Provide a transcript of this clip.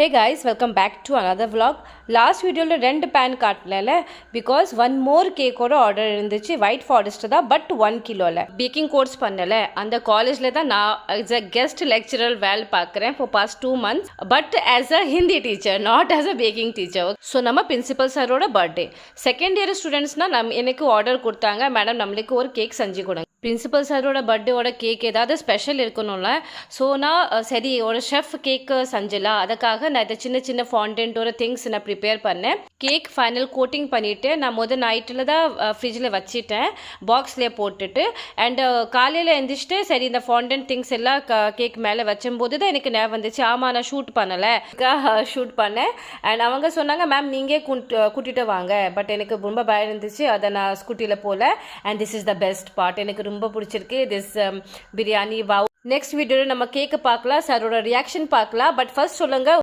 Hey guys, welcome back to another vlog. Last video la rendu pan kaatla because one more cake oda order irundhuchu white forest da but 1 kilo la baking course pannala and the college la da na as a guest lecturer vel paakren for past 2 months but as a Hindi teacher not as a baking teacher. So nama principal sir oda birthday second year students na enakku order கொடுத்தாங்க madam நம்மளுக்கு ஒரு cake செஞ்சு கொடுங்க principal சாரோட பர்த்டேவோட cake ஏதாவது special இருக்கணும்ல so நான் சரி ஒரு ஷெஃப் கேக்கு செஞ்சலாம் அதுக்காக நான் இதை சின்ன சின்ன ஃபாண்டன்ட்டோட திங்ஸ் நான் ப்ரிப்பேர் பண்ணேன் கேக் ஃபைனல் கோட்டிங் பண்ணிவிட்டு நான் முதல் நைட்டில் தான் ஃப்ரிட்ஜில் வச்சுட்டேன் பாக்ஸ்லேயே போட்டுட்டு அண்டு காலையில் எழுந்திரிச்சிட்டு சரி இந்த ஃபாண்டன்ட் திங்ஸ் எல்லாம் கேக் மேலே வச்சும்போது தான் எனக்கு ஞாபகம் வந்துச்சு ஆமாம் நான் ஷூட் பண்ணலை ஷூட் பண்ணேன் அண்ட் அவங்க சொன்னாங்க மேம் நீங்கள் கூட்டிகிட்டு வாங்க பட் எனக்கு ரொம்ப பயம் இருந்துச்சு அதை நான் ஸ்கூட்டியில் போகல and this is the best part எனக்கு ரொம்ப பிடிச்சிருக்கு திஸ் பிரியாணி வாவ் நெக்ஸ்ட் வீடியோவில் நம்ம கேக்கு பார்க்கலாம் சாரோட ரியாக்ஷன் பார்க்கலாம் பட் ஃபர்ஸ்ட் சொல்லுங்கள்